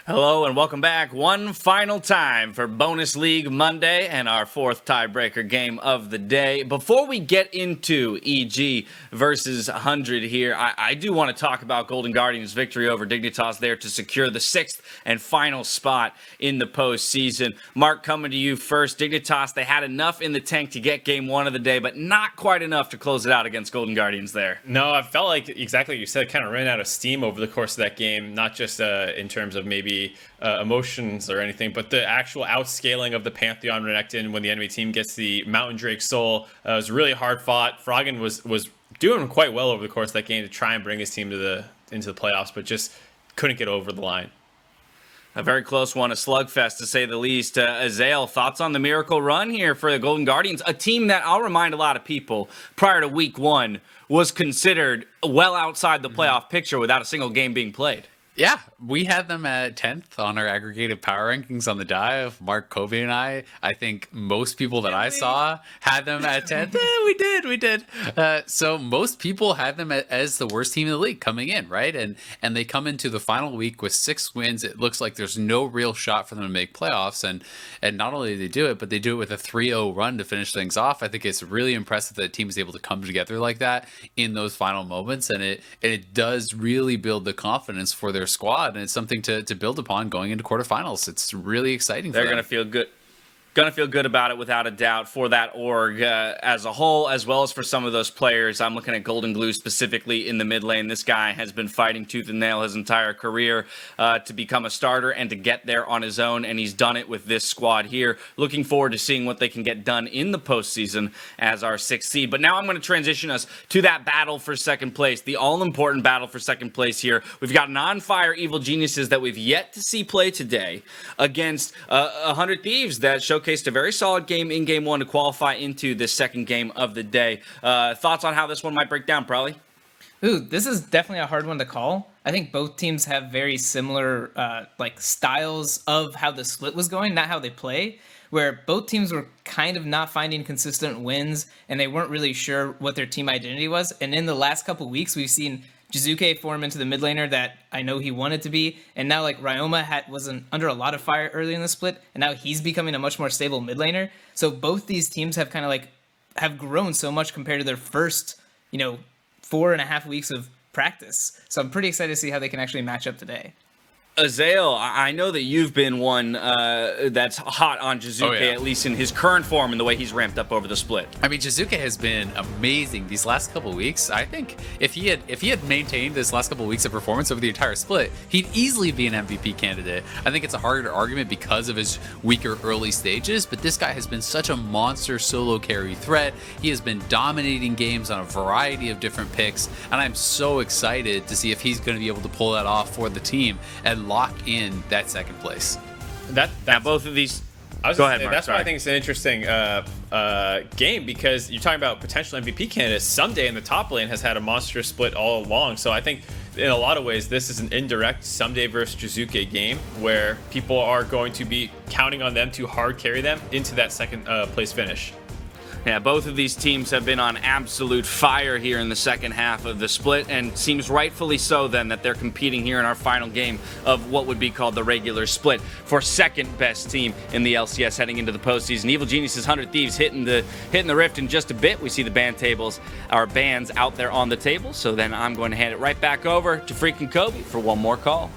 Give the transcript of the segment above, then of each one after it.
Hello and welcome back one final time for Bonus League Monday and our fourth tiebreaker game of the day. Before we get into EG versus 100 here, I do want to talk about Golden Guardians' victory over Dignitas there to secure the sixth and final spot in the postseason. Mark, coming to you first. Dignitas, they had enough in the tank to get game one of the day, but not quite enough to close it out against Golden Guardians there. No, I felt like, exactly what you said, kind of ran out of steam over the course of that game, not just in terms of maybe emotions or anything, but the actual outscaling of the Pantheon Renekton when the enemy team gets the Mountain Drake Soul was really hard fought. Froggen was doing quite well over the course of that game to try and bring his team into the playoffs, but just couldn't get over the line. A very close one, a slugfest to say the least. Zeyzal, thoughts on the miracle run here for the Golden Guardians, a team that I'll remind a lot of people prior to week one was considered well outside the playoff picture without a single game being played. Yeah, we had them at 10th on our aggregated power rankings on the dive. Mark, Kobe, and I think most people that I saw had them at 10th. Yeah, we did. So most people had them as the worst team in the league coming in, right? And they come into the final week with 6 wins. It looks like there's no real shot for them to make playoffs. And not only do they do it, but they do it with a 3-0 run to finish things off. I think it's really impressive that the team is able to come together like that in those final moments. And it does really build the confidence for their squad, and it's something to build upon going into quarterfinals. It's really exciting. They're going to feel good. Going to feel good about it without a doubt for that org as a whole, as well as for some of those players. I'm looking at Golden Glue specifically in the mid lane. This guy has been fighting tooth and nail his entire career to become a starter and to get there on his own, and he's done it with this squad here. Looking forward to seeing what they can get done in the postseason as our 6th seed. But now I'm going to transition us to that battle for second place, the all-important battle for second place here. We've got non-fire evil geniuses that we've yet to see play today against 100 Thieves that showcased a very solid game in game one to qualify into the second game of the day. Thoughts on how this one might break down, Probably? Ooh, this is definitely a hard one to call. I think both teams have very similar styles of how the split was going, not how they play, where both teams were kind of not finding consistent wins and they weren't really sure what their team identity was. And in the last couple weeks, we've seen Jiizuke form into the mid laner that I know he wanted to be, and now like Ryoma wasn't under a lot of fire early in the split, and now he's becoming a much more stable mid laner. So both these teams have kind of have grown so much compared to their first, 4.5 weeks of practice. So I'm pretty excited to see how they can actually match up today. Zeyzal, I know that you've been one that's hot on Jiizuke, at least in his current form and the way he's ramped up over the split. I mean, Jiizuke has been amazing these last couple of weeks. I think if he had maintained this last couple of weeks of performance over the entire split, he'd easily be an MVP candidate. I think it's a harder argument because of his weaker early stages, but this guy has been such a monster solo carry threat. He has been dominating games on a variety of different picks, and I'm so excited to see if he's going to be able to pull that off for the team and lock in that second place. That's both of these. Go ahead, Mark. That's why I think it's an interesting game, because you're talking about potential MVP candidates. Ssumday in the top lane has had a monster split all along, so I think in a lot of ways this is an indirect Ssumday versus Jiizuke game where people are going to be counting on them to hard carry them into that second place finish. Yeah, both of these teams have been on absolute fire here in the second half of the split, and seems rightfully so then that they're competing here in our final game of what would be called the regular split for second best team in the LCS heading into the postseason. Evil Geniuses 100 Thieves hitting the rift in just a bit. We see the band tables, our bands out there on the table, so then I'm going to hand it right back over to freaking Kobe for one more call.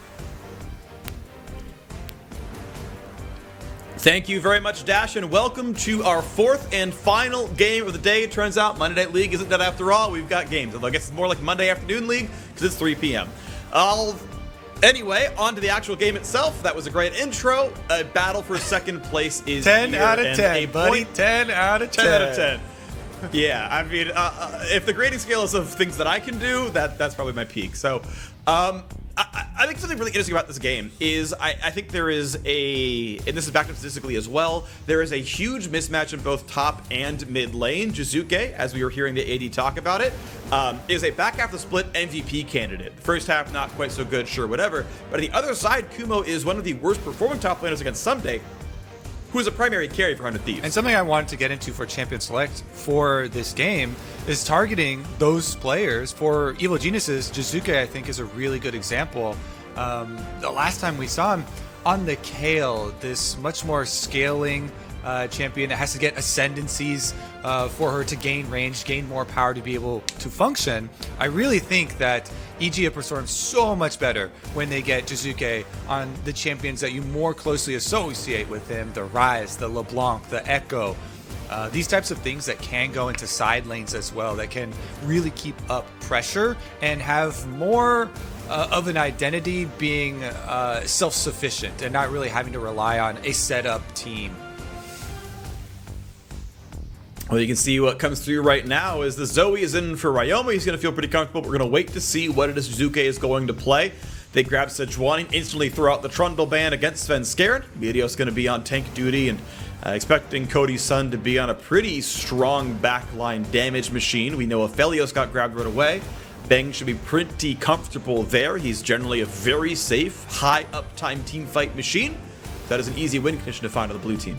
Thank you very much, Dash, and welcome to our fourth and final game of the day. It turns out Monday Night League isn't dead after all. We've got games. Although I guess it's more like Monday Afternoon League because it's 3 p.m. Anyway, on to the actual game itself. That was a great intro. A battle for second place is 10 here, out of and 10, buddy. 10 out of 10. 10 out of 10. Yeah, I mean, if the grading scale is of things that I can do, that's probably my peak. So, I think something really interesting about this game is I think there is and this is backed up statistically as well, there is a huge mismatch in both top and mid lane. Jiizuke, as we were hearing the AD talk about it, is a back half of the split MVP candidate. First half, not quite so good, sure, whatever. But on the other side, Kumo is one of the worst performing top laners against Ssumday, who is a primary carry for 100 Thieves. And something I wanted to get into for Champion Select for this game is targeting those players. For Evil Geniuses, Jiizuke, I think, is a really good example The last time we saw him on the Kale, this much more scaling champion that has to get ascendancies for her to gain range, gain more power to be able to function. I really think that EG performs so much better when they get Jiizuke on the champions that you more closely associate with him, the Ryze, the LeBlanc, the Echo. These types of things that can go into side lanes as well, that can really keep up pressure and have more of an identity being self-sufficient and not really having to rely on a setup team. Well, you can see what comes through right now is the Zoe is in for Ryoma. He's going to feel pretty comfortable. We're going to wait to see what it is Jiizuke is going to play. They grab Sejuani, instantly throw out the Trundle ban against Svenskeren. Meteos going to be on tank duty, and expecting Cody Sun to be on a pretty strong backline damage machine. We know Aphelios got grabbed right away. Bang should be pretty comfortable there. He's generally a very safe, high uptime team fight machine. That is an easy win condition to find on the blue team.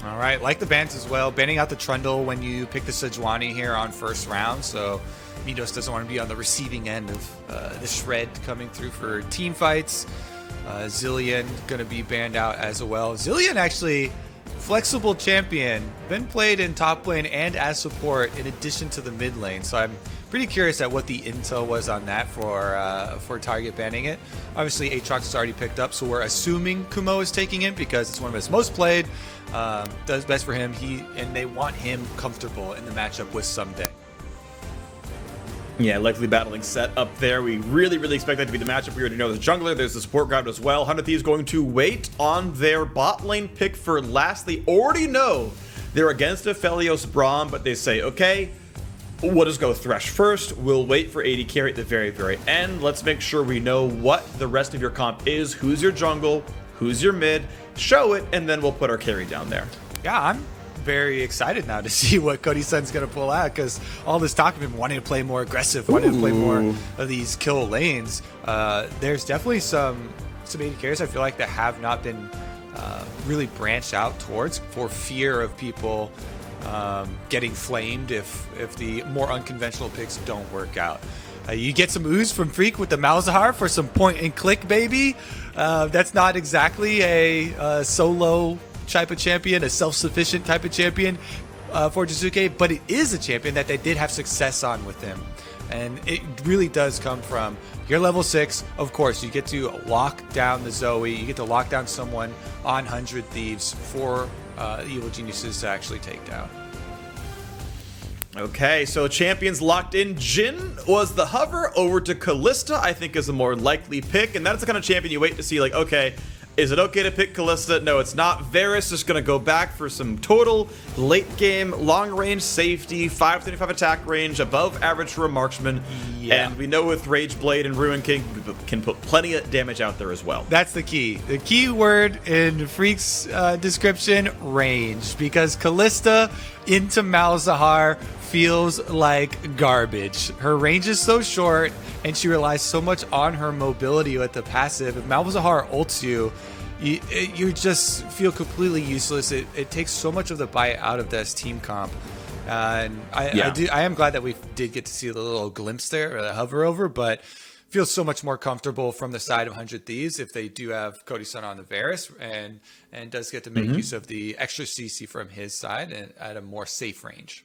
All right, like the bans as well, banning out the Trundle when you pick the Sejuani here on first round, so Meteos doesn't want to be on the receiving end of the shred coming through for team fights. Zilean going to be banned out as well. Zilean actually, flexible champion, been played in top lane and as support in addition to the mid lane, so I'm pretty curious at what the intel was on that for target banning it. Obviously, Aatrox is already picked up, so we're assuming Kumo is taking it because it's one of his most played. Does best for him. And they want him comfortable in the matchup with Ssumday. Yeah, likely battling Sett up there. We really expect that to be the matchup. We already know there's jungler, there's the support ground as well. 100 Thieves going to wait on their bot lane pick for last. They already know they're against Aphelios Braum, but they say, okay, we'll just go Thresh first. We'll wait for AD carry at the very end. Let's make sure we know what the rest of your comp is. Who's your jungle? Who's your mid? Show it, and then we'll put our carry down there. Yeah, I'm very excited now to see what Cody Sun's going to pull out, because all this talk of him wanting to play more aggressive, wanting to play more of these kill lanes, there's definitely some AD carries I feel like that have not been really branched out towards for fear of people getting flamed if the more unconventional picks don't work out. You get some ooze from Freak with the Malzahar for some point and click, baby. That's not exactly a solo type of champion, a self-sufficient type of champion for Jiizuke, but it is a champion that they did have success on with him. And it really does come from, you're level 6, of course, you get to lock down the Zoe, you get to lock down someone on 100 Thieves for Evil Geniuses to actually take down. Okay, so champions locked in. Jhin was the hover over to Kalista, I think is a more likely pick, and that's the kind of champion you wait to see, like, okay, is it okay to pick Kalista? No, it's not. Varus is going to go back for some total late game, long range safety, 525 attack range, above average for a marksman. Yeah. And we know with Rage Blade and Ruin King can put plenty of damage out there as well. That's the key. The key word in Freak's description, range, because Kalista into Malzahar feels like garbage. Her range is so short, and she relies so much on her mobility with the passive. If Malzahar ults you, you just feel completely useless. It takes so much of the bite out of this team comp. And I am glad that we did get to see the little glimpse there, or the hover over, but feels so much more comfortable from the side of 100 Thieves if they do have Cody Sun on the Varus, and does get to make use of the extra CC from his side and at a more safe range.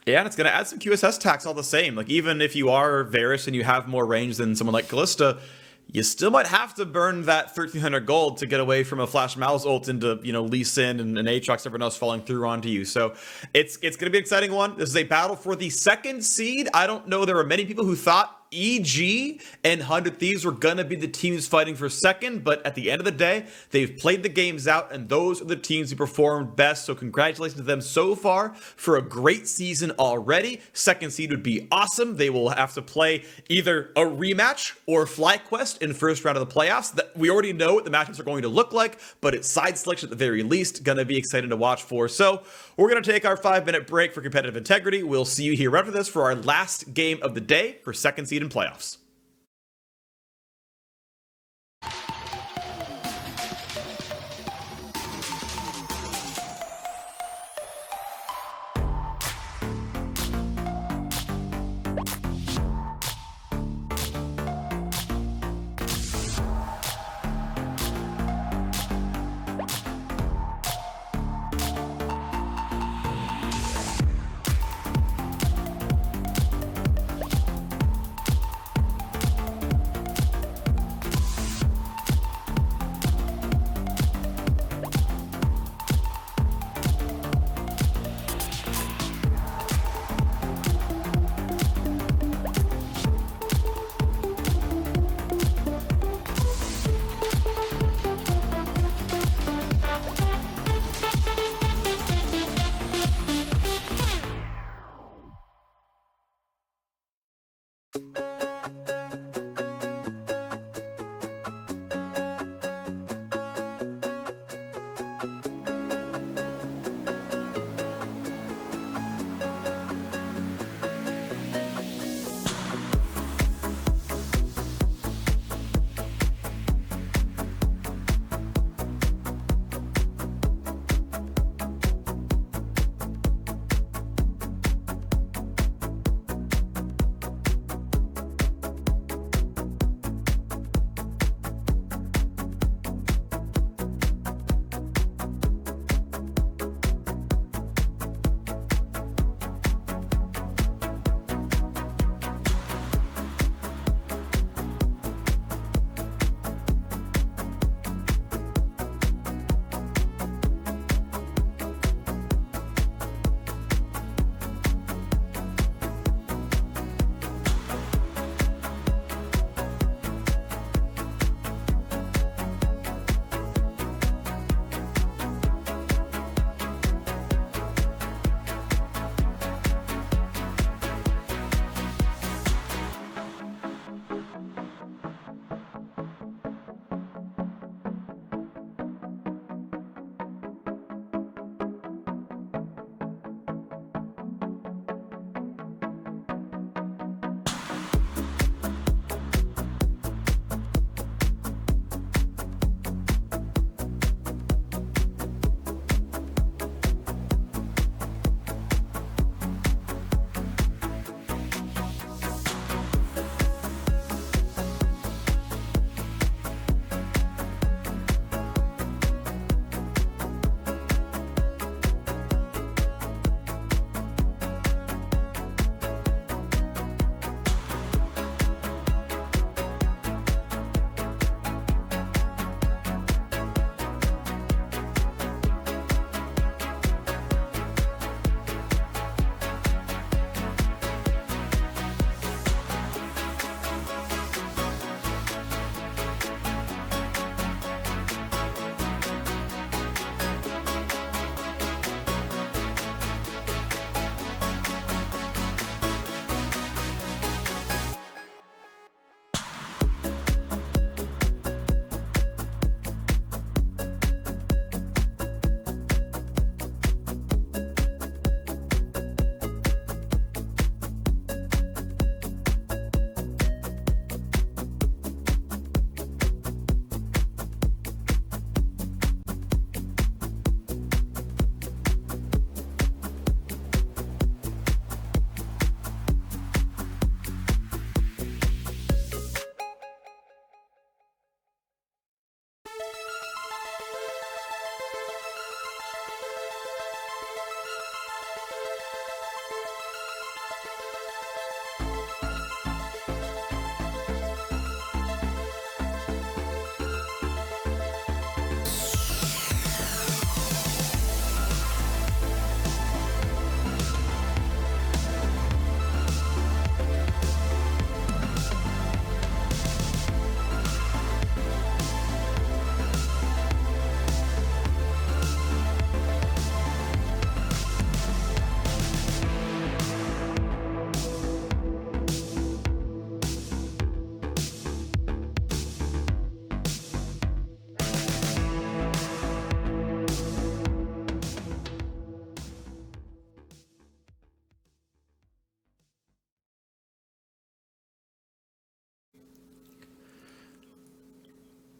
Yeah, and it's going to add some QSS tax all the same. Like, even if you are Varus and you have more range than someone like Kalista, you still might have to burn that 1,300 gold to get away from a Flash Malz ult into, you know, Lee Sin and Aatrox, everyone else falling through onto you. So it's going to be an exciting one. This is a battle for the 2nd seed. I don't know there were many people who thought EG and 100 Thieves were going to be the teams fighting for 2nd, but at the end of the day, they've played the games out, and those are the teams who performed best. So congratulations to them so far for a great season already. 2nd seed would be awesome. They will have to play either a rematch or FlyQuest in first round of the playoffs. That we already know what the matchups are going to look like, but it's side selection at the very least. Going to be exciting to watch for. So we're going to take our 5-minute break for competitive integrity. We'll see you here after this for our last game of the day for 2nd seed in playoffs.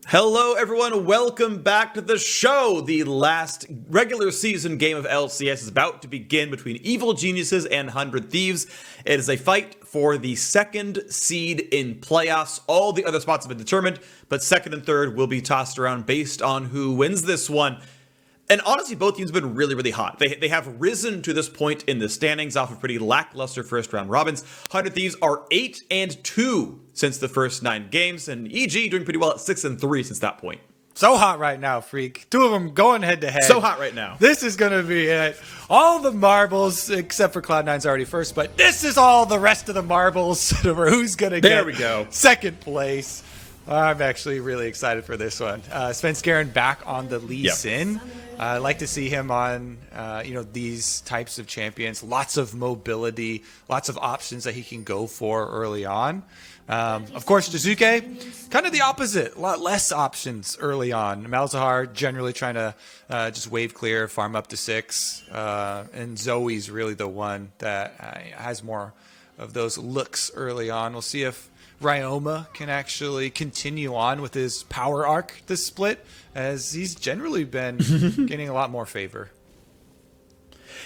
Hello, everyone. Welcome back to the show. The last regular season game of LCS is about to begin between Evil Geniuses and 100 Thieves. It is a fight for the second seed in playoffs. All the other spots have been determined, but second and third will be tossed around based on who wins this one. And honestly, both teams have been really, really hot. They have risen to this point in the standings off of pretty lackluster first round robins. 100 Thieves are 8-2 since the first 9 games, and EG doing pretty well at 6-3 since that point. So hot right now, Freak. 2 of them going head to head. So hot right now. This is going to be it. All the marbles, except for Cloud9's already first, but this is all the rest of the marbles for who's going to get second place. I'm actually really excited for this one. Svenskeren back on the Lee Sin. I like to see him on, these types of champions. Lots of mobility, lots of options that he can go for early on. Of course, Jiizuke, kind of the opposite. A lot less options early on. Malzahar generally trying to just wave clear, farm up to 6. And Zoe's really the one that has more of those looks early on. We'll see if Ryoma can actually continue on with his power arc this split, as he's generally been getting a lot more favor.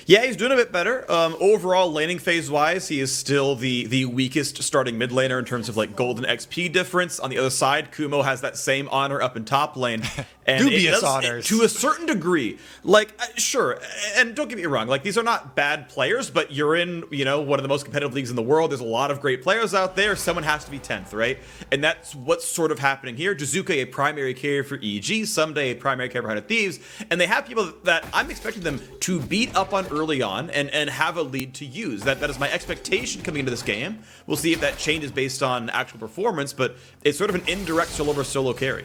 Yeah, he's doing a bit better. Overall, laning phase-wise, he is still the weakest starting mid laner in terms of like golden XP difference. On the other side, Kumo has that same honor up in top lane. And Dubious honors. To a certain degree. Like, sure, and don't get me wrong, like, these are not bad players, but you're in, one of the most competitive leagues in the world. There's a lot of great players out there. Someone has to be 10th, right? And that's what's sort of happening here. Jiizuke, a primary carrier for EG, Ssumday, a primary carrier for 100 Thieves, and they have people that I'm expecting them to beat up on early on and have a lead to use. That is my expectation coming into this game. We'll see if that changes based on actual performance, but it's sort of an indirect solo carry.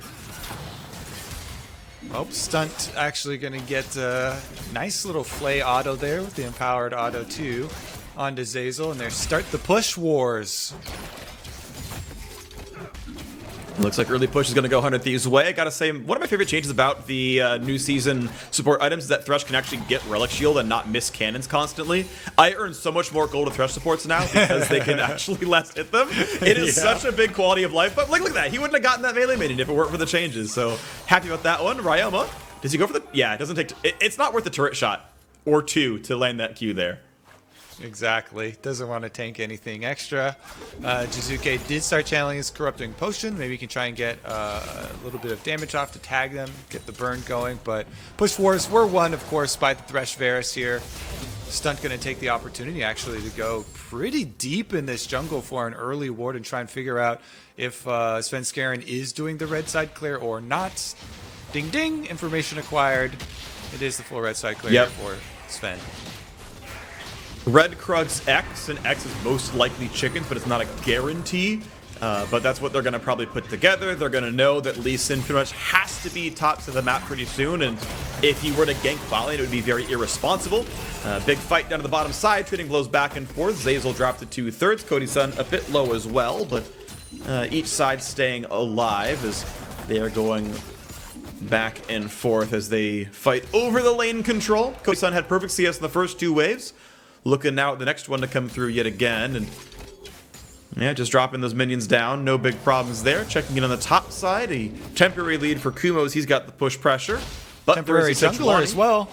Oh, Stunt actually going to get a nice little Flay auto there with the empowered auto too onto Zeyzal, and they start the push wars. Looks like early push is going to go 100 Thieves' way. I gotta say, one of my favorite changes about the new season support items is that Thresh can actually get Relic Shield and not miss cannons constantly. I earn so much more gold with Thresh supports now because they can actually less hit them. It is such a big quality of life. But look at that. He wouldn't have gotten that melee minion if it weren't for the changes. So happy about that one. Ryoma, does he go for the... Yeah, it doesn't take... It's not worth the turret shot or 2 to land that Q there. Exactly. Doesn't want to tank anything extra. Jiizuke did start channeling his Corrupting Potion. Maybe he can try and get a little bit of damage off to tag them, get the burn going. But push wars were won, of course, by the Thresh Varus here. Stunt going to take the opportunity, actually, to go pretty deep in this jungle for an early ward and try and figure out if Svenskeren is doing the red side clear or not. Ding, ding. Information acquired. It is the full red side clear for Sven. Red Krug's X, and X is most likely chickens, but it's not a guarantee. But that's what they're going to probably put together. They're going to know that Lee Sin pretty much has to be tops of the map pretty soon, and if he were to gank bot lane, it would be very irresponsible. Big fight down to the bottom side, trading blows back and forth. Zeyzal dropped to 2/3. Cody Sun a bit low as well, but each side staying alive as they are going back and forth as they fight over the lane control. Cody Sun had perfect CS in the first 2 waves. Looking now at the next one to come through yet again, and yeah, just dropping those minions down. No big problems there. Checking in on the top side, a temporary lead for Kumo as he's got the push pressure. But temporary jungler as well.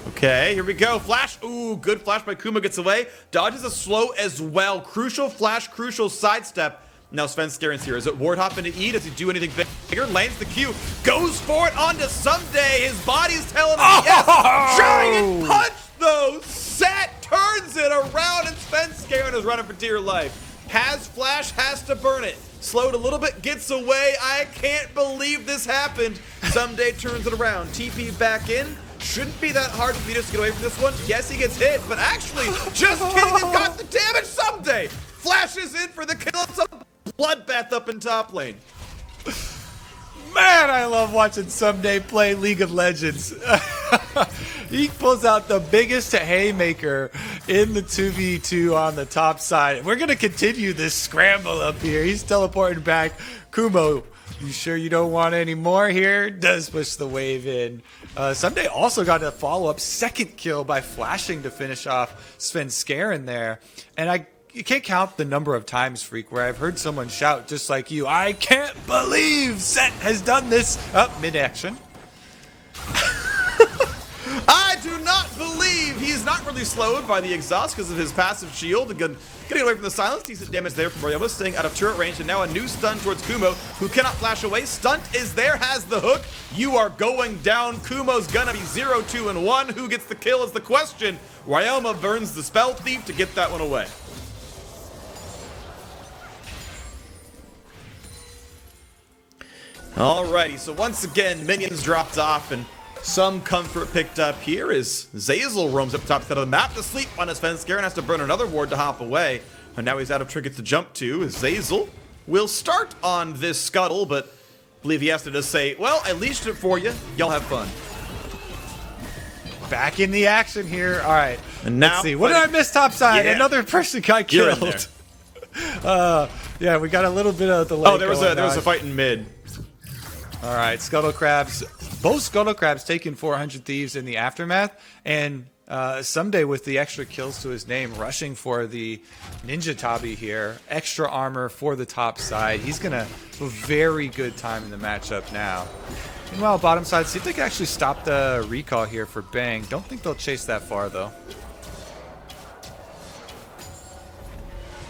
Okay, here we go. Flash. Ooh, good flash by Kumo, gets away. Dodges a slow as well. Crucial flash, crucial sidestep. Now Svenskeren's here. Is it ward hop into E? Does he do anything bigger? Lands the Q. Goes for it onto Ssumday. His body's telling him yes. Giant punch though. Sett turns it around and Svenskeren is running for dear life. Has flash, has to burn it. Slowed a little bit, gets away. I can't believe this happened. Ssumday turns it around. TP back in. Shouldn't be that hard for Meteos to get away from this one. Yes, he gets hit, but actually, just kidding, they've got the damage. Ssumday flashes in for the kill. It's a bloodbath up in top lane. Man, I love watching Ssumday play League of Legends. He pulls out the biggest haymaker in the 2v2 on the top side. We're going to continue this scramble up here. He's teleporting back. Kumo, you sure you don't want any more here? Does push the wave in. Ssumday also got a follow-up second kill by flashing to finish off Svenskeren there. And I you can't count the number of times, Freak, where I've heard someone shout just like you, I can't believe Sett has done this. Mid-action. I do not believe he's not really slowed by the exhaust because of his passive shield. Getting away from the silence, decent damage there from Ryoma, staying out of turret range, and now a new stun towards Kumo, who cannot flash away. Stunt is there, has the hook. You are going down. Kumo's gonna be 0, 2, and 1. Who gets the kill is the question. Ryoma burns the Spell Thief to get that one away. Alrighty, so once again, minions dropped off, and some comfort picked up here as Zeyzal roams up top side of the map to sleep on his Svenskeren, has to burn another ward to hop away. And now he's out of trinkets to jump to, as Zeyzal will start on this scuttle, but I believe he has to just say, well, I leashed it for you, y'all have fun. Back in the action here. All right. And now, let's see. What did I miss topside? Yeah. Another person got You're in killed. Yeah, we got a little bit of delay. Oh, there was a fight in mid. All right, Scuttle Crabs. Both Scuttle Crabs taking 400 Thieves in the aftermath, and Ssumday with the extra kills to his name, rushing for the Ninja Tabi here. Extra armor for the top side. He's going to have a very good time in the matchup now. Meanwhile, bottom side, see if they can actually stop the recall here for Bang. Don't think they'll chase that far, though.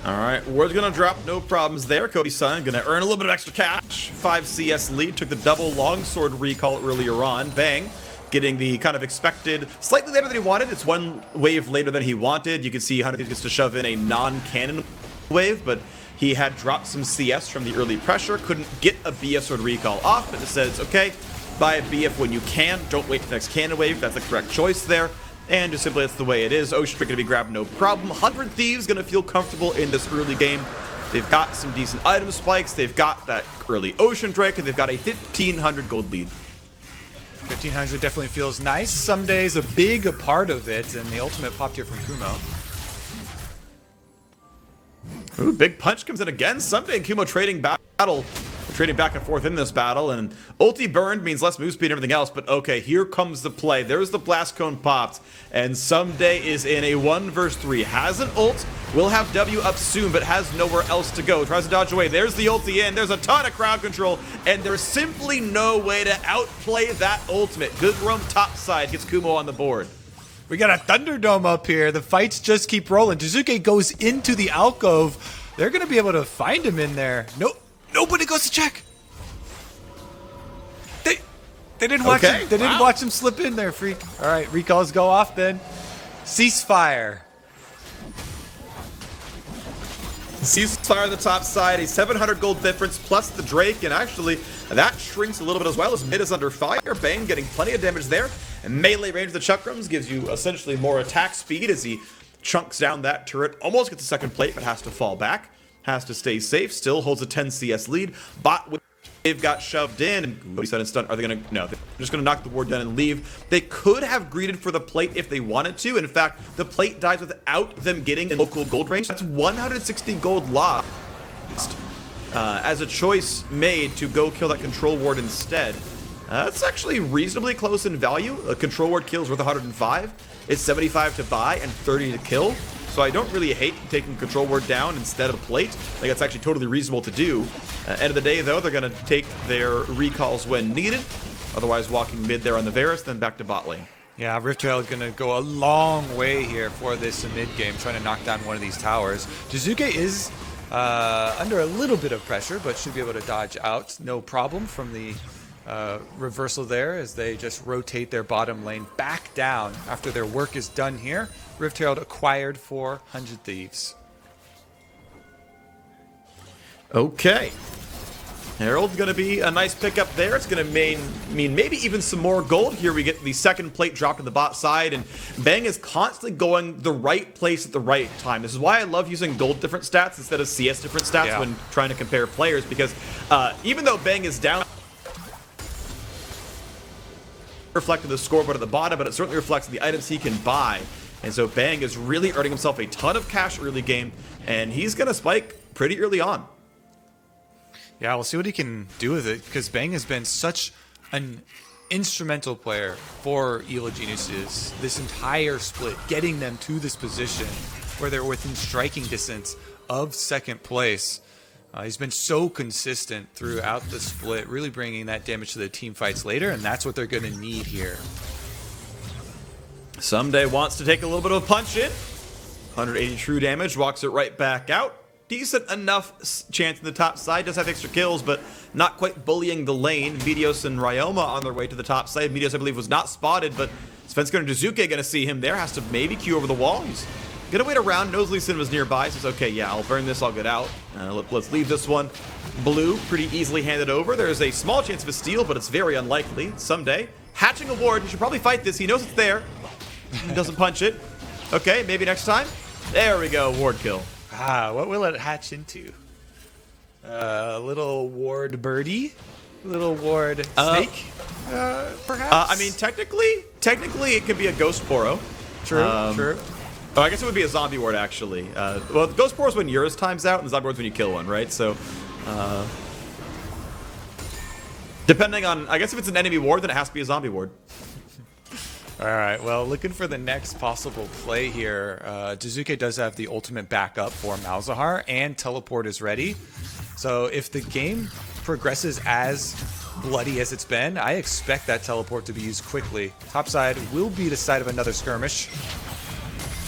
Alright, ward's gonna drop, no problems there. Cody Sun gonna earn a little bit of extra cash. 5 CS lead, took the double longsword recall earlier on. Bang, getting the kind of expected, slightly later than he wanted. It's one wave later than he wanted. You can see how he gets to shove in a non-cannon wave, but he had dropped some CS from the early pressure, couldn't get a BF sword recall off, but it says, okay, buy a BF when you can, don't wait for the next cannon wave. That's the correct choice there. And just simply, that's the way it is. Ocean Trick going to be grabbed, no problem. 100 Thieves going to feel comfortable in this early game. They've got some decent item spikes. They've got that early Ocean Drake, and they've got a 1,500 gold lead. 1,500 definitely feels nice. Some days a big part of it, and the ultimate popped here from Kumo. Ooh, big punch comes in again. Ssumday and Kumo trading battle. Trading back and forth in this battle, and ulti burned means less move speed and everything else, but okay, here comes the play. There's the blast cone popped, and Ssumday is in a 1v3. Has an ult, will have W up soon, but has nowhere else to go. Tries to dodge away. There's the ulti in. There's a ton of crowd control, and there's simply no way to outplay that ultimate. Good roam top side gets Kumo on the board. We got a Thunderdome up here. The fights just keep rolling. Jiizuke goes into the alcove. They're going to be able to find him in there. Nope. Nobody goes to check. They didn't watch him. They didn't watch him slip in there, Freak. All right, recalls go off then. Ceasefire. Ceasefire on the top side, a 700 gold difference plus the Drake, and actually that shrinks a little bit as well as mid is under fire. Bang getting plenty of damage there, and melee range of the Chakrams gives you essentially more attack speed as he chunks down that turret. Almost gets a second plate, but has to fall back. Has to stay safe, still holds a 10 CS lead. Bot wave got shoved in, and Cody Sun and Stunt, are they gonna, no, they're just gonna knock the ward down and leave. They could have greeted for the plate if they wanted to. In fact, the plate dies without them getting in local gold range. That's 160 gold lost as a choice made to go kill that control ward instead. That's actually reasonably close in value. A control ward kill is worth 105. It's 75 to buy and 30 to kill. So I don't really hate taking control ward down instead of a plate. I think that's actually totally reasonable to do. End of the day, though, they're going to take their recalls when needed. Otherwise, walking mid there on the Varus, then back to bot lane. Yeah, Riftrail is going to go a long way here for this mid game, trying to knock down one of these towers. Jiizuke is under a little bit of pressure, but should be able to dodge out. No problem from the reversal there as they just rotate their bottom lane back down after their work is done here. Riftrail acquired 400 Thieves. Okay. Herald's going to be a nice pickup there. It's going to mean maybe even some more gold. Here we get the second plate dropped to the bot side, and Bang is constantly going the right place at the right time. This is why I love using gold different stats instead of CS different stats when trying to compare players, because even though Bang is down, reflecting the scoreboard at the bottom, but it certainly reflects the items he can buy. And so Bang is really earning himself a ton of cash early game, and he's going to spike pretty early on. Yeah, we'll see what he can do with it, because Bang has been such an instrumental player for Evil Geniuses this entire split, getting them to this position. where they're within striking distance of second place. He's been so consistent throughout the split, really bringing that damage to the team fights later, and that's what they're going to need here. Ssumday wants to take a little bit of a punch in. 180 true damage, walks it right back out. Decent enough chance in the top side, does have extra kills, but not quite bullying the lane. Meteos and Ryoma on their way to the top side. Meteos, I believe, was not spotted, but Svenskeren and Jiizuke going to see him there. Has to maybe queue over the wall. He's going to wait around. Knows Lee Sin was nearby. Says, okay, yeah, I'll burn this. I'll get out. Let's leave this one blue. Pretty easily handed over. There's a small chance of a steal, but it's very unlikely. Ssumday hatching a ward. He should probably fight this. He knows it's there. He doesn't punch it. Okay, maybe next time. There we go. Ward kill. What will it hatch into? A little ward birdie? A little ward snake? Perhaps? I mean, technically it could be a ghost poro. True, true. Oh, I guess it would be a zombie ward, actually. Well, the ghost poro is when yours times out, and the zombie ward's when you kill one, right? So, depending on, I guess if it's an enemy ward, then it has to be a zombie ward. All right, well, looking for the next possible play here. Jiizuke does have the ultimate backup for Malzahar, and teleport is ready. So if the game progresses as bloody as it's been, I expect that teleport to be used quickly. Topside will be the site of another skirmish.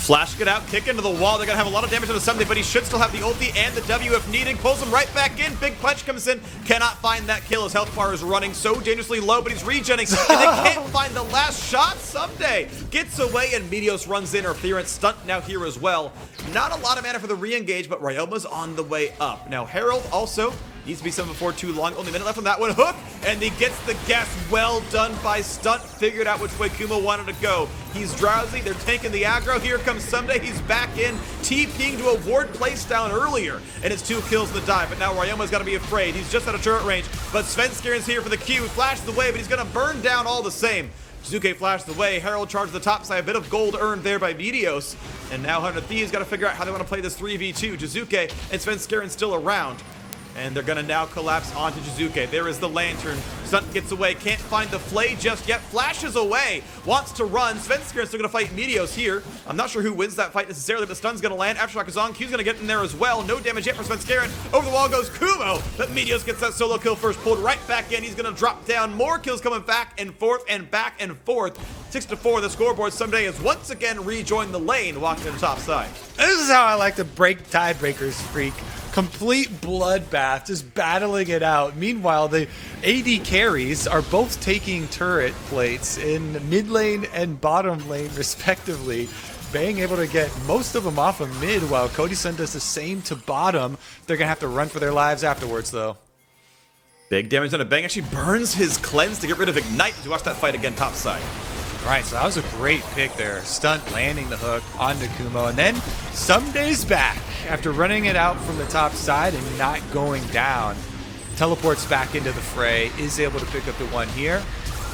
Flash get out, kick into the wall. They're going to have a lot of damage on the Ssumday, but he should still have the ulti and the W if needed. Pulls him right back in. Big punch comes in. Cannot find that kill. His health bar is running so dangerously low, but he's regenning. And they can't find the last shot. Ssumday gets away, and Meteos runs in. Interference. Stunt now here as well. Not a lot of mana for the re-engage, but Ryoma's on the way up. Now, Herald also needs to be summoned before too long. Only a minute left on that one. Hook! And he gets the guess. Well done by Stunt. Figured out which way Kumo wanted to go. He's drowsy. They're taking the aggro. Here comes Ssumday. He's back in. TPing to a ward place down earlier. And it's 2 kills in the dive. But now Ryoma's got to be afraid. He's just out of turret range. But Svenskeren's here for the Q. Flashes away, but he's going to burn down all the same. Jiizuke flashed away. Herald charged the top side. A bit of gold earned there by Meteos. And now 100 Thieves got to figure out how they want to play this 3v2. Jiizuke and Svenskeren still around. And they're going to now collapse onto Jiizuke. There is the lantern. Stunt gets away. Can't find the flay just yet. Flashes away. Wants to run. Svenskeren's still going to fight Meteos here. I'm not sure who wins that fight necessarily, but Stun's going to land. Aftershock is on. Q's going to get in there as well. No damage yet from Svenskeren. Over the wall goes Kumo. But Meteos gets that solo kill first. Pulled right back in. He's going to drop down. More kills coming back and forth and back and forth. 6-4. The scoreboard. Ssumday has once again rejoined the lane, walking to the top side. This is how I like to break tiebreakers, Freak. Complete bloodbath, just battling it out. Meanwhile, the AD carries are both taking turret plates in mid lane and bottom lane, respectively, being able to get most of them off of mid, while Cody Sun does the same to bottom. They're going to have to run for their lives afterwards, though. Big damage on a bang. Actually burns his cleanse to get rid of Ignite. As you watch that fight again, top side. Right, so that was a great pick there. Stunt landing the hook onto Kumo, and then Ssumday's back after running it out from the top side and not going down. Teleports back into the fray, is able to pick up the one here.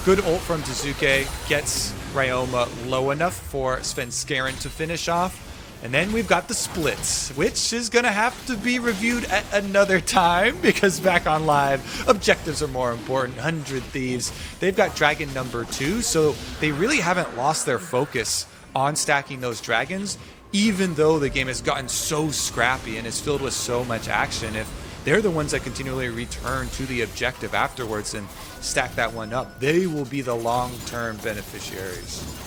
Good ult from Jiizuke, gets Ryoma low enough for Svenskeren to finish off. And then we've got the splits, which is going to have to be reviewed at another time because back on live, objectives are more important. 100 Thieves, they've got dragon number 2, so they really haven't lost their focus on stacking those dragons, even though the game has gotten so scrappy and is filled with so much action. If they're the ones that continually return to the objective afterwards and stack that one up, they will be the long-term beneficiaries.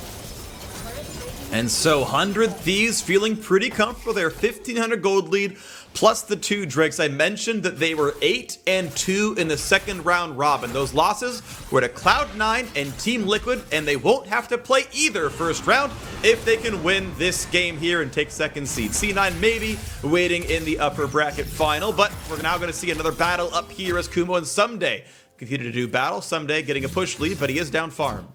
And so 100 Thieves feeling pretty comfortable. Their 1,500 gold lead plus the 2 Drakes. I mentioned that they were 8-2 in the second round robin. Those losses were to Cloud9 and Team Liquid, and they won't have to play either first round if they can win this game here and take second seed. C9 maybe waiting in the upper bracket final, but we're now going to see another battle up here as Kumo and Ssumday continue to do battle. Ssumday getting a push lead, but he is down farm.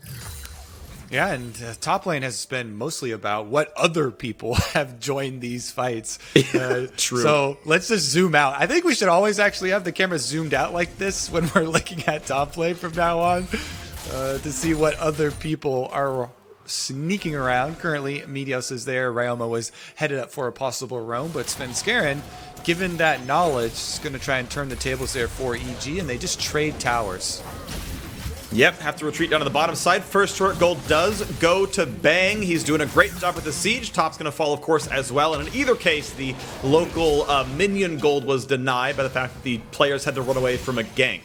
Yeah, and top lane has been mostly about what other people have joined these fights. True. So let's just zoom out. I think we should always actually have the camera zoomed out like this when we're looking at top lane from now on to see what other people are sneaking around. Currently, Meteos is there. Ryoma was headed up for a possible roam, but Svenskeren, given that knowledge, is going to try and turn the tables there for EG, and they just trade towers. Yep, have to retreat down to the bottom side. First turret gold does go to Bang. He's doing a great job with the siege. Top's going to fall, of course, as well. And in either case, the local minion gold was denied by the fact that the players had to run away from a gank.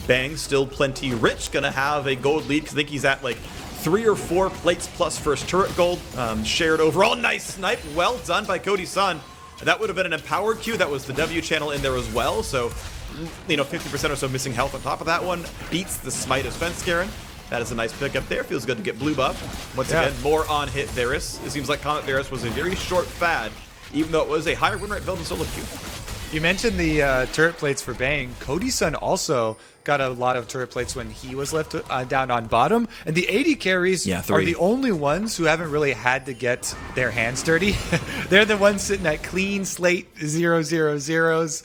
Bang still plenty rich. Going to have a gold lead because I think he's at like 3 or 4 plates plus first turret gold. Shared overall. Nice snipe. Well done by Cody Sun. That would have been an empowered Q. That was the W channel in there as well. So, 50% or so missing health on top of that one. Beats the smite of Svenskeren. That is a nice pickup there. Feels good to get blue buff. Once again, more on hit Varus. It seems like Comet Varus was a very short fad, even though it was a higher win rate build than solo queue. You mentioned the turret plates for Bang. Cody Sun also got a lot of turret plates when he was left down on bottom. And the AD carries are the only ones who haven't really had to get their hands dirty. They're the ones sitting at clean slate 0-0-0s.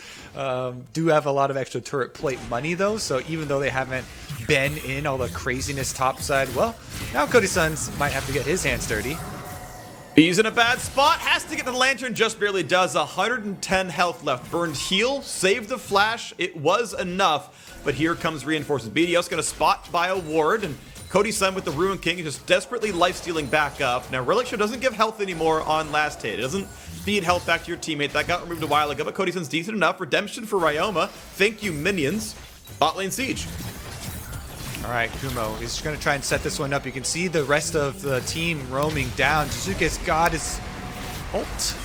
Do have a lot of extra turret plate money, though. So even though they haven't been in all the craziness topside, well, now Cody Suns might have to get his hands dirty. He's in a bad spot, has to get to the lantern, just barely does. 110 health left. Burned heal, saved the flash. It was enough, but here comes reinforcements. Meteos going to spot by a ward, and Cody Sun with the Ruin King is just desperately life-stealing back up. Now, Relic Show doesn't give health anymore on last hit. It doesn't feed health back to your teammate. That got removed a while ago, but Cody Sun's decent enough. Redemption for Ryoma. Thank you, minions. Bot lane siege. All right, Kumo is going to try and set this one up. You can see the rest of the team roaming down. Jiizuke's got his ult.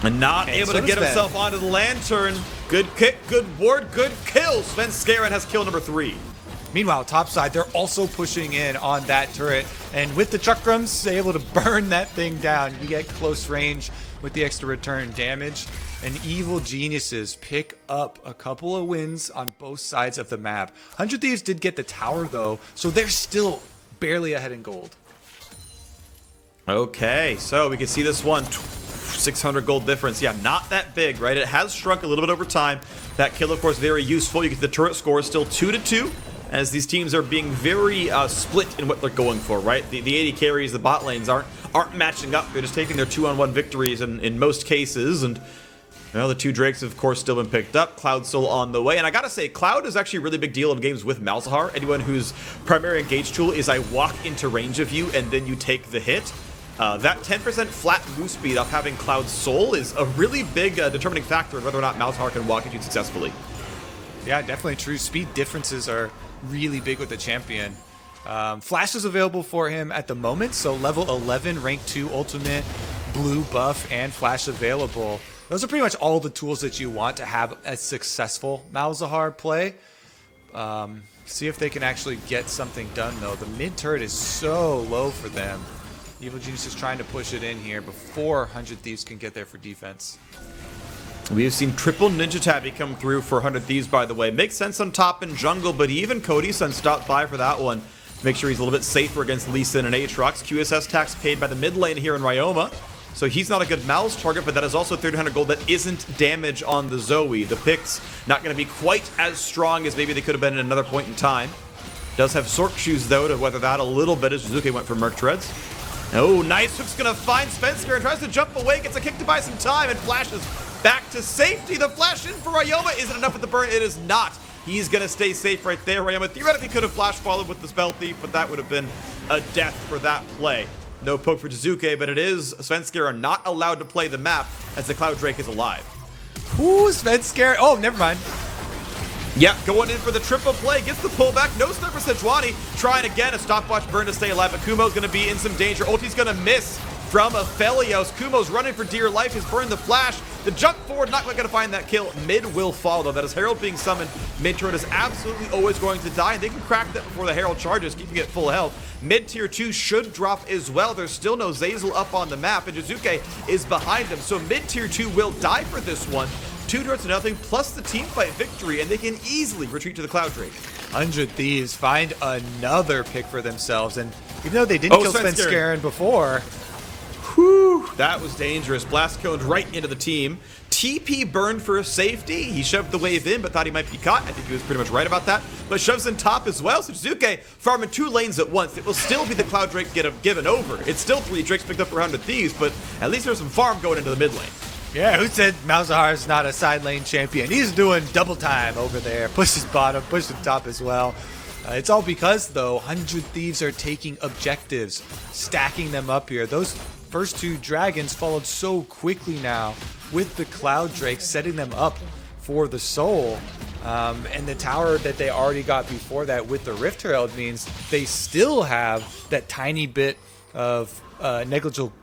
And not able to get himself onto the lantern. Good kick, good ward, good kill. Svenskeren has kill number 3. Meanwhile, topside, they're also pushing in on that turret. And with the chakrams, they're able to burn that thing down. You get close range with the extra return damage. And Evil Geniuses pick up a couple of wins on both sides of the map. 100 Thieves did get the tower, though, so they're still barely ahead in gold. Okay, so we can see this one. 600 gold difference. Yeah, not that big, right? It has shrunk a little bit over time. That kill, of course, very useful. You get the turret score is still 2-2, as these teams are being very split in what they're going for, right? The AD carries, the bot lanes aren't matching up. They're just taking their 2-on-1 victories in most cases, and well, the 2 Drakes have, of course, still been picked up. Cloud still on the way. And I gotta say, Cloud is actually a really big deal in games with Malzahar. Anyone whose primary engage tool is I walk into range of you and then you take the hit. That 10% flat move speed off having Cloud's soul is a really big determining factor in whether or not Malzahar can walk into you successfully. Yeah, definitely true. Speed differences are really big with the champion. Flash is available for him at the moment, so level 11, rank 2 ultimate, blue buff, and flash available. Those are pretty much all the tools that you want to have a successful Malzahar play. See if they can actually get something done, though. The mid turret is so low for them. Evil Genius is trying to push it in here before 100 Thieves can get there for defense. We have seen triple Ninja Tabby come through for 100 Thieves, by the way. Makes sense on top and jungle, but even Cody Sun stopped by for that one. Make sure he's a little bit safer against Lee Sin and Aatrox. QSS tax paid by the mid lane here in Ryoma. So he's not a good Mal's target, but that is also 300 gold that isn't damage on the Zoe. The picks not going to be quite as strong as maybe they could have been at another point in time. Does have Sork shoes, though, to weather that a little bit as Jiizuke went for Merc Treads. Oh, nice hook's going to find Svenskeren, tries to jump away, gets a kick to buy some time, and flashes back to safety. The flash in for Ryoma. Is it enough with the burn? It is not. He's going to stay safe right there. Ryoma theoretically could have flash followed with the Spell Thief, but that would have been a death for that play. No poke for Jiizuke, but it is Svenskeren not allowed to play the map as the Cloud Drake is alive. Ooh, Svenskeren. Oh, never mind. Yep, going in for the triple play, gets the pullback, no stun for Sejuani, trying again, a stopwatch burn to stay alive, but Kumo's going to be in some danger. Ulti's going to miss from Aphelios. Kumo's running for dear life, he's burned the flash, the jump forward, not quite going to find that kill. Mid will fall, though. That is Herald being summoned. Mid turret is absolutely always going to die, and they can crack that before the Herald charges, keeping it full health. Mid tier 2 should drop as well. There's still no Zeyzal up on the map, and Jiizuke is behind him, so mid tier 2 will die for this one. 2 turrets to nothing, plus the team fight victory, and they can easily retreat to the Cloud Drake. 100 Thieves find another pick for themselves, and even though they didn't kill Svenskeren before, whew, that was dangerous. Blast coned right into the team. TP burned for safety. He shoved the wave in, but thought he might be caught. I think he was pretty much right about that. But shoves in top as well. So Jiizuke farming 2 lanes at once. It will still be the Cloud Drake given over. It's still 3 Drakes picked up for 100 Thieves, but at least there's some farm going into the mid lane. Yeah, who said Malzahar is not a side lane champion? He's doing double time over there. Pushes bottom, pushes top as well. It's all because, though, 100 Thieves are taking objectives, stacking them up here. Those first 2 dragons followed so quickly now with the Cloud Drake, setting them up for the soul. And the tower that they already got before that with the Rift Herald means they still have that tiny bit of negligible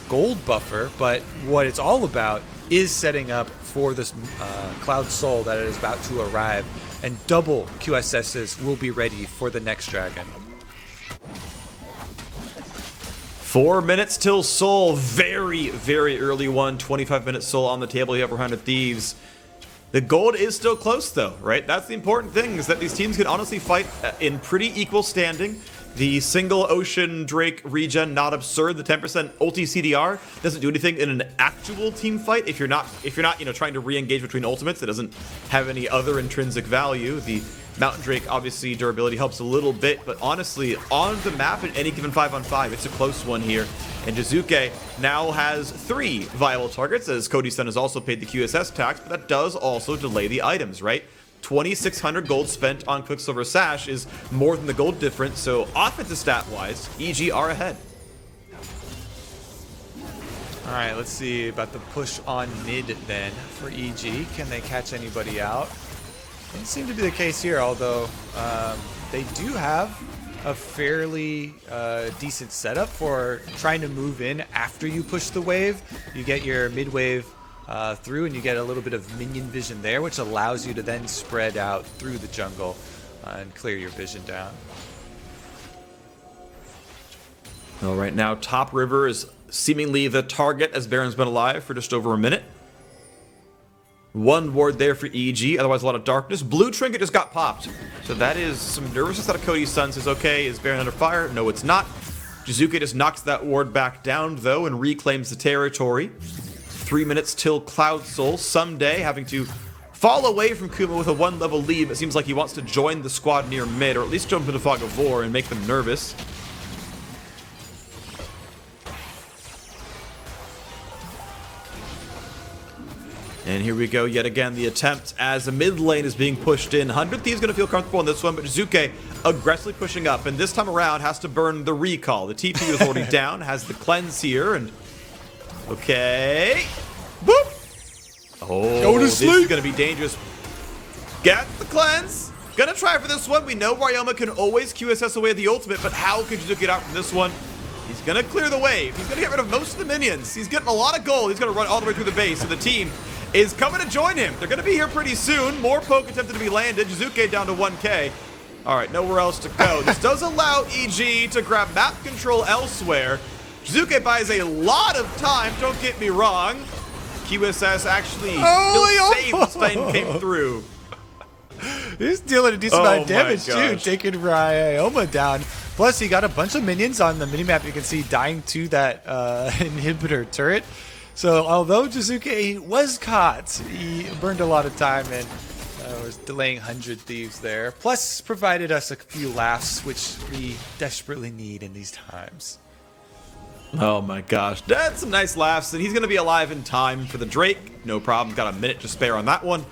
gold buffer, but what it's all about is setting up for this Cloud Soul that is about to arrive, and double QSSs will be ready for the next dragon. 4 minutes till Soul. Very, very early one. 25-minute Soul on the table here for 100 Thieves. The gold is still close, though, right? That's the important thing, is that these teams can honestly fight in pretty equal standing. The single Ocean Drake regen, not absurd. The 10% ulti CDR doesn't do anything in an actual team fight. If you're not, trying to re-engage between ultimates, it doesn't have any other intrinsic value. The Mountain Drake, obviously, durability helps a little bit, but honestly, on the map at any given 5-on-5, it's a close one here. And Jiizuke now has 3 viable targets, as Cody Sun has also paid the QSS tax, but that does also delay the items, right? 2,600 gold spent on Quicksilver Sash is more than the gold difference, so offensive stat-wise, EG are ahead. All right, let's see about the push on mid then for EG. Can they catch anybody out? Doesn't seem to be the case here, although they do have a fairly decent setup for trying to move in after you push the wave. You get your mid wave through, and you get a little bit of minion vision there, which allows you to then spread out through the jungle and clear your vision down. Well, right now, top river is seemingly the target, as Baron's been alive for just over a minute. 1 ward there for EG, otherwise a lot of darkness. Blue Trinket just got popped, so that is some nervousness out of Cody Sun. Says, okay, is Baron under fire? No, it's not. Jiizuke just knocks that ward back down, though, and reclaims the territory. 3 minutes till Cloud Soul. Ssumday having to fall away from Kumo with a 1-level lead. It seems like he wants to join the squad near mid, or at least jump into Fog of War and make them nervous. And here we go yet again, the attempt as the mid lane is being pushed in. 100 Thieves going to feel comfortable in this one, but Jiizuke aggressively pushing up, and this time around has to burn the recall. The TP is already down, has the cleanse here, and okay. Boop! Oh, this is going to be dangerous. Get the cleanse. Gonna try for this one. We know Ryoma can always QSS away the ultimate, but how can Jiizuke get out from this one? He's gonna clear the wave. He's gonna get rid of most of the minions. He's getting a lot of gold. He's gonna run all the way through the base, and the team is coming to join him. They're gonna be here pretty soon. More poke attempted to be landed. Jiizuke down to 1k. All right, nowhere else to go. This does allow EG to grab map control elsewhere. Jiizuke buys a lot of time, don't get me wrong. QSS actually still saved. Sven came through. He's dealing a decent amount of damage too, taking Ryoma down. Plus, he got a bunch of minions on the minimap. You can see dying to that inhibitor turret. So, although Jiizuke was caught, he burned a lot of time and was delaying 100 Thieves there. Plus, provided us a few laughs, which we desperately need in these times. Oh my gosh, that's some nice laughs, and he's going to be alive in time for the Drake. No problem, got a minute to spare on that one.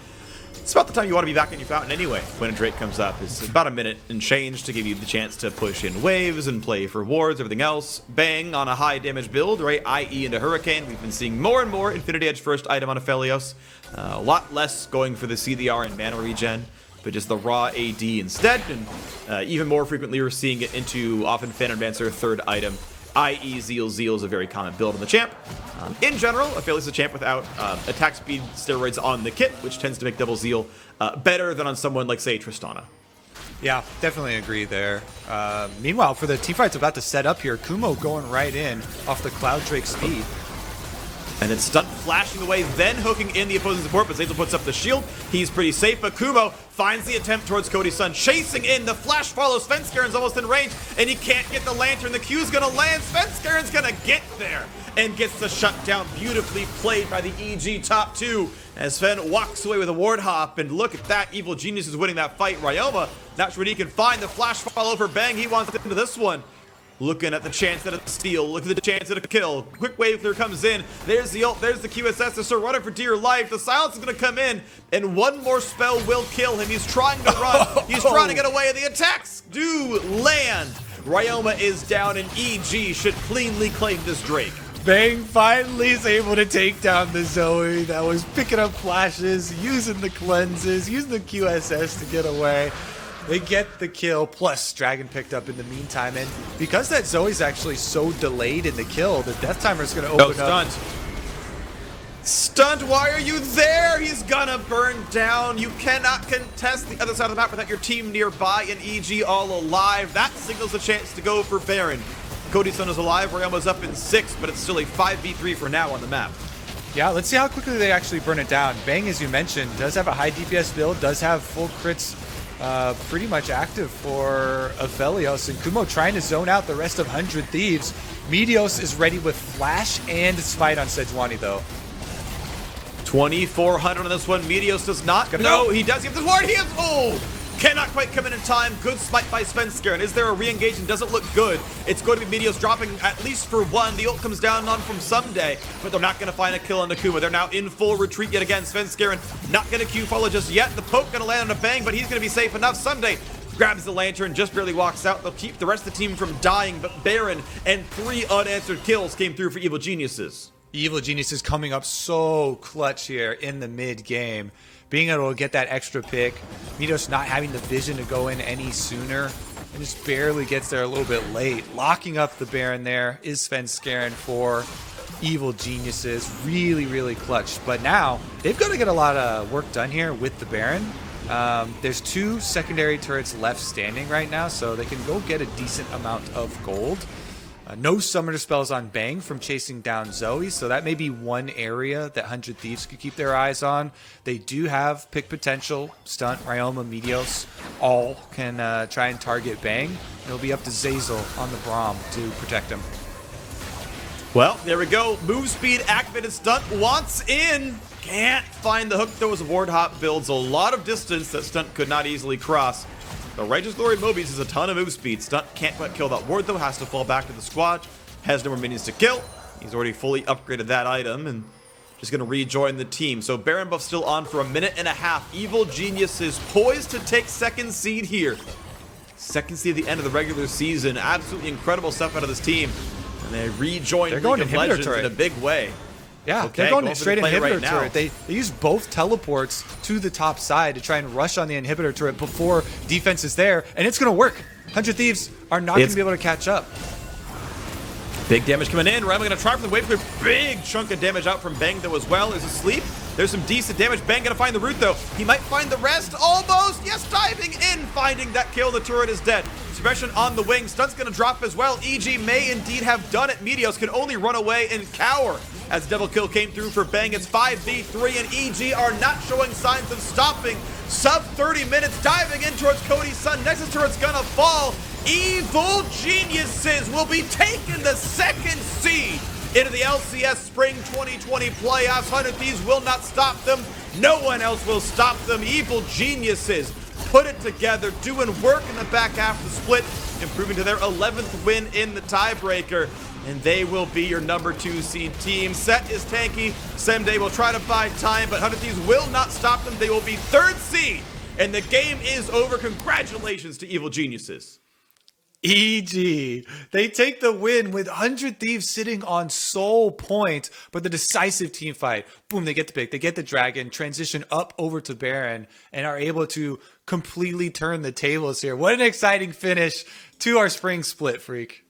It's about the time you want to be back in your fountain anyway when a Drake comes up. It's about a minute and change to give you the chance to push in waves and play for wards, everything else. Bang on a high damage build, right? IE into Hurricane. We've been seeing more and more Infinity Edge first item on Aphelios. A lot less going for the CDR and mana regen, but just the raw AD instead. And even more frequently, we're seeing it into often Phantom Dancer third item. I.e. Zeyzal is a very common build on the champ. In general, Aphelios is a champ without attack speed steroids on the kit, which tends to make double Zeal better than on someone like, say, Tristana. Yeah, definitely agree there. Meanwhile, for the teamfights about to set up here, Kumo going right in off the Cloud Drake speed. And then Stunt flashing away, then hooking in the opposing support, but Zeyzal puts up the shield. He's pretty safe, but Kumo finds the attempt towards Cody Sun, chasing in. The flash follows. Svenskeren's almost in range, and he can't get the lantern. The Q's gonna land. Svenskeren's gonna get there and gets the shutdown. Beautifully played by the EG top 2 as Sven walks away with a ward hop. And look at that, Evil Genius is winning that fight. Ryoma not sure when he can find the flash follow for Bang. He wants into this one. looking at the chance at a steal, looking at the chance at a kill. Quick wave clear comes in. There's the ult, there's the QSS. They're still running for dear life. The silence is going to come in, and one more spell will kill him. He's trying to run. He's trying to get away. The attacks do land. Ryoma is down, and EG should cleanly claim this Drake. Bang finally is able to take down the Zoe that was picking up flashes, using the cleanses, using the QSS to get away. They get the kill, plus Dragon picked up in the meantime. And because that Zoe's actually so delayed in the kill, the death timer is going to open up. Stunt, why are you there? He's gonna burn down. You cannot contest the other side of the map without your team nearby and EG all alive. That signals a chance to go for Baron. Cody Sun is alive. Ryoma's up in 6, but it's still a 5v3 for now on the map. Yeah, let's see how quickly they actually burn it down. Bang, as you mentioned, does have a high DPS build, does have full crits pretty much active for Aphelios, and Kumo trying to zone out the rest of 100 Thieves. Meteos is ready with Flash and Smite on Sejuani, though. 2,400 on this one. Meteos does not. No, he does get this ward. He is. Oh! Cannot quite come in time. Good smite by Svenskeren. Is there a re-engagement? Doesn't look good. It's going to be Meteos dropping at least for one. The ult comes down on from Ssumday, but they're not going to find a kill on the Kumo. They're now in full retreat yet again. Svenskeren not going to Q follow just yet. The poke going to land on a bang, but he's going to be safe enough. Ssumday grabs the lantern, just barely walks out. They'll keep the rest of the team from dying, but Baron and 3 unanswered kills came through for Evil Geniuses. Evil Genius is coming up so clutch here in the mid game. Being able to get that extra pick, Meteos not having the vision to go in any sooner, and just barely gets there a little bit late. Locking up the Baron there is Svenskeren for Evil Geniuses. Really, really clutch. But now, they've got to get a lot of work done here with the Baron. There's 2 secondary turrets left standing right now, so they can go get a decent amount of gold. No summoner spells on Bang from chasing down Zoe, so that may be one area that 100 Thieves could keep their eyes on. They do have pick potential. Stunt, Ryoma, Meteos, all can try and target Bang. It'll be up to Zeyzal on the Braum to protect him. Well, there we go. Move speed activated. Stunt wants in. Can't find the hook, though, as a ward hop builds a lot of distance that Stunt could not easily cross. The Righteous Glory Mobius is a ton of move speed. Stunt can't quite kill that ward, though. Has to fall back to the squad. Has no more minions to kill. He's already fully upgraded that item and just going to rejoin the team. So Baron buff still on for a minute and a half. Evil Genius is poised to take second seed here. Second seed at the end of the regular season. Absolutely incredible stuff out of this team. And they rejoin League of Legends in a big way. Yeah, okay, they're going straight inhibitor right turret. They use both teleports to the top side to try and rush on the inhibitor turret before defense is there, and it's going to work. 100 Thieves are not going to be able to catch up. Big damage coming in. Ryoma going to try for the wave clear. Big chunk of damage out from Bang, though, as well. Is asleep. There's some decent damage. Bang going to find the root, though. He might find the rest. Almost. Yes, diving in. Finding that kill. The turret is dead. Suppression on the wing. Stunt's going to drop as well. EG may indeed have done it. Meteos can only run away and cower. As double kill came through for Bang, it's 5v3, and EG are not showing signs of stopping. Sub 30 minutes, diving in towards Cody Sun. Nexus turret's gonna fall. Evil Geniuses will be taking the second seed into the LCS Spring 2020 playoffs. 100 Thieves will not stop them. No one else will stop them. Evil Geniuses put it together, doing work in the back half of the split, improving to their 11th win in the tiebreaker. And they will be your number 2 seed team. Sett is tanky. Ssumday will try to buy time, but 100 Thieves will not stop them. They will be 3rd seed, and the game is over. Congratulations to Evil Geniuses. EG. They take the win with 100 Thieves sitting on sole point, but the decisive team fight. Boom, they get the pick. They get the dragon, transition up over to Baron, and are able to completely turn the tables here. What an exciting finish to our spring split, Freak.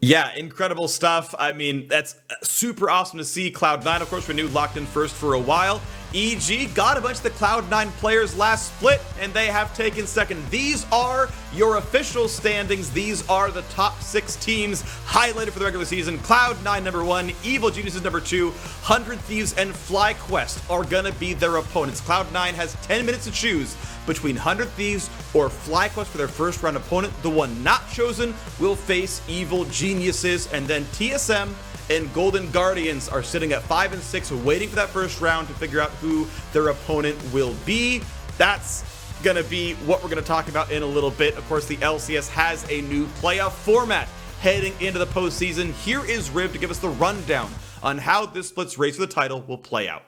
Yeah, incredible stuff. I mean, that's super awesome to see. Cloud9, of course, we knew locked in first for a while. EG got a bunch of the Cloud9 players last split, and they have taken second. These are your official standings. These are the top 6 teams highlighted for the regular season. Cloud9 number 1, Evil Geniuses number 2, 100 Thieves and FlyQuest are gonna be their opponents. Cloud9 has 10 minutes to choose between 100 Thieves or FlyQuest for their first round opponent. The one not chosen will face Evil Geniuses, and then TSM and Golden Guardians are sitting at 5 and 6, waiting for that first round to figure out who their opponent will be. That's gonna be what we're gonna talk about in a little bit. Of course, the LCS has a new playoff format heading into the postseason. Here is Riv to give us the rundown on how this Split's race for the title will play out.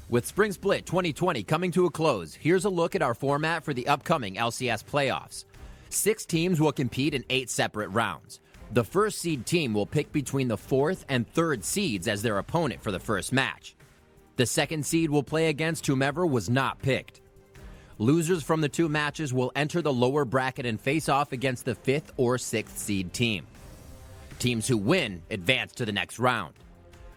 With Spring Split 2020 coming to a close, here's a look at our format for the upcoming LCS playoffs. 6 teams will compete in 8 separate rounds. The first seed team will pick between the 4th and 3rd seeds as their opponent for the first match. The second seed will play against whomever was not picked. Losers from the 2 matches will enter the lower bracket and face off against the 5th or 6th seed team. Teams who win advance to the next round.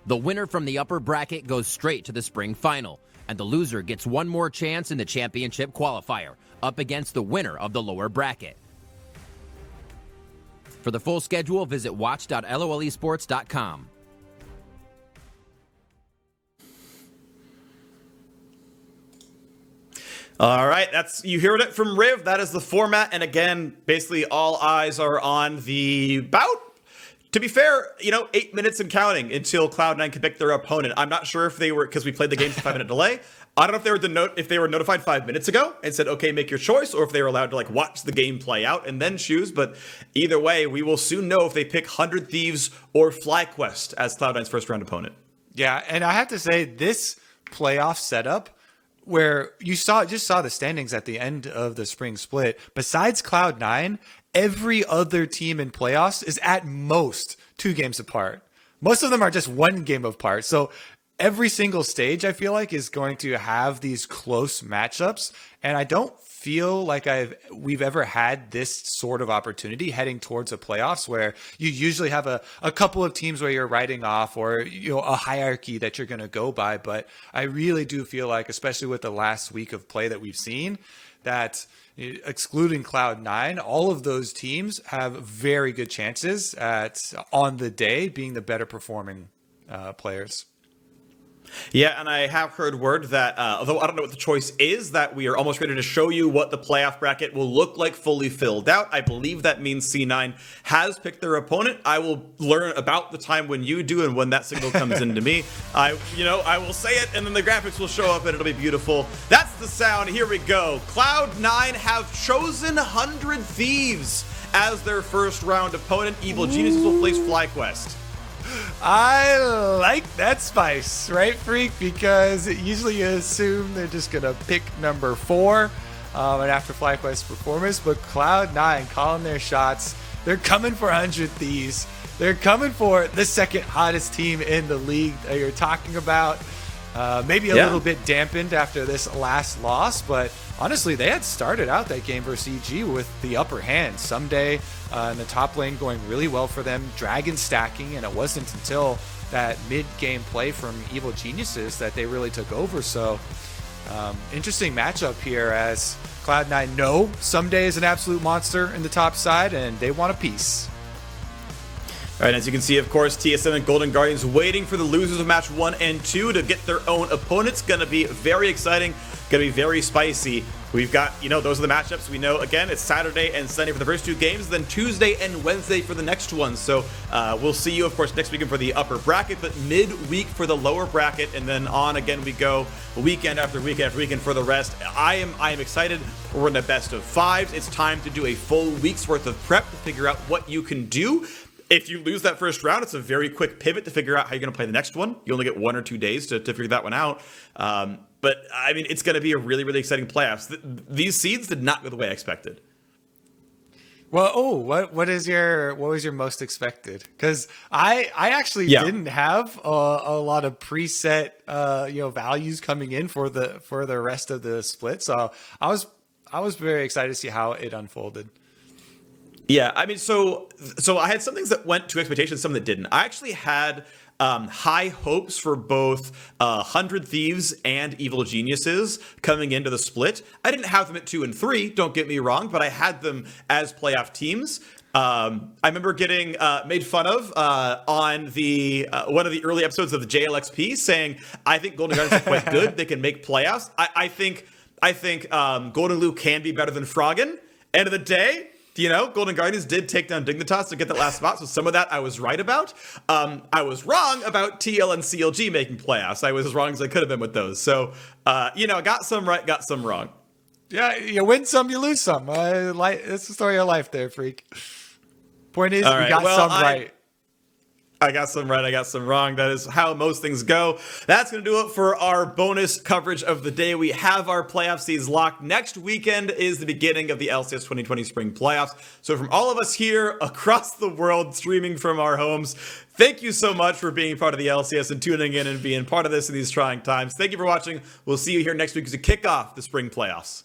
The winner from the upper bracket goes straight to the spring final, and the loser gets one more chance in the championship qualifier, up against the winner of the lower bracket. For the full schedule, visit watch.lolesports.com. All right, you heard it from Riv. That is the format, and again, basically all eyes are on the bout. To be fair, 8 minutes and counting until Cloud9 can pick their opponent. I'm not sure if they were, because we played the game with a 5-minute delay. I don't know if they were notified 5 minutes ago and said, okay, make your choice, or if they were allowed to watch the game play out and then choose. But either way, we will soon know if they pick 100 Thieves or FlyQuest as Cloud9's first round opponent. Yeah, and I have to say, this playoff setup, where you just saw the standings at the end of the spring split, besides Cloud9, every other team in playoffs is at most 2 games apart. Most of them are just 1 game apart. So every single stage, I feel like, is going to have these close matchups. And I don't feel like we've ever had this sort of opportunity heading towards a playoffs, where you usually have a couple of teams where you're writing off, or a hierarchy that you're going to go by. But I really do feel like, especially with the last week of play that we've seen, that excluding Cloud9, all of those teams have very good chances at, on the day, being the better performing players. Yeah, and I have heard word that, although I don't know what the choice is, that we are almost ready to show you what the playoff bracket will look like fully filled out. I believe that means C9 has picked their opponent. I will learn about the time when you do and when that signal comes into me. I will say it, and then the graphics will show up, and it'll be beautiful. That's the sound. Here we go. Cloud9 have chosen 100 Thieves as their first round opponent. Evil Geniuses will face FlyQuest. I like that spice, right, Freak? Because usually you assume they're just going to pick number 4 and after FlyQuest's performance, but Cloud9 calling their shots. They're coming for 100 Thieves. They're coming for the second hottest team in the league that you're talking about. Maybe a little bit dampened after this last loss, but honestly, they had started out that game versus EG with the upper hand. Ssumday in the top lane going really well for them, Dragon stacking, and it wasn't until that mid-game play from Evil Geniuses that they really took over. So interesting matchup here, as Cloud9 know Ssumday is an absolute monster in the top side, and they want a piece. All right, as you can see, of course, TSM and Golden Guardians waiting for the losers of match 1 and 2 to get their own opponents. Going to be very exciting, going to be very spicy. We've got, those are the matchups. We know, again, it's Saturday and Sunday for the first 2 games, then Tuesday and Wednesday for the next one. So we'll see you, of course, next weekend for the upper bracket, but midweek for the lower bracket, and then on again we go weekend after weekend after weekend for the rest. I am excited. We're in the best of 5s. It's time to do a full week's worth of prep to figure out what you can do. If you lose that first round, it's a very quick pivot to figure out how you're going to play the next one. You only get 1 or 2 days to figure that one out. But I mean, it's going to be a really, really exciting playoffs. These seeds did not go the way I expected. Well, what was your most expected? Because I actually didn't have a lot of preset values coming in for the rest of the split. So I was very excited to see how it unfolded. Yeah, I mean, so I had some things that went to expectations, some that didn't. I actually had high hopes for both 100 Thieves and Evil Geniuses coming into the split. I didn't have them at 2 and 3, don't get me wrong, but I had them as playoff teams. I remember getting made fun of on the one of the early episodes of the JLXP, saying, I think Golden Guardians are quite good. They can make playoffs. I think Golden Blue can be better than Froggen. End of the day, Golden Guardians did take down Dignitas to get that last spot, so some of that I was right about. I was wrong about TL and CLG making playoffs. I was as wrong as I could have been with those. So, got some right, got some wrong. Yeah, you win some, you lose some. It's the story of life there, Freak. Point is, All we right, got well, some right. I got some right, I got some wrong. That is how most things go. That's going to do it for our bonus coverage of the day. We have our playoff seeds locked. Next weekend is the beginning of the LCS 2020 Spring Playoffs. So from all of us here across the world, streaming from our homes, thank you so much for being part of the LCS and tuning in and being part of this in these trying times. Thank you for watching. We'll see you here next week to kick off the Spring Playoffs.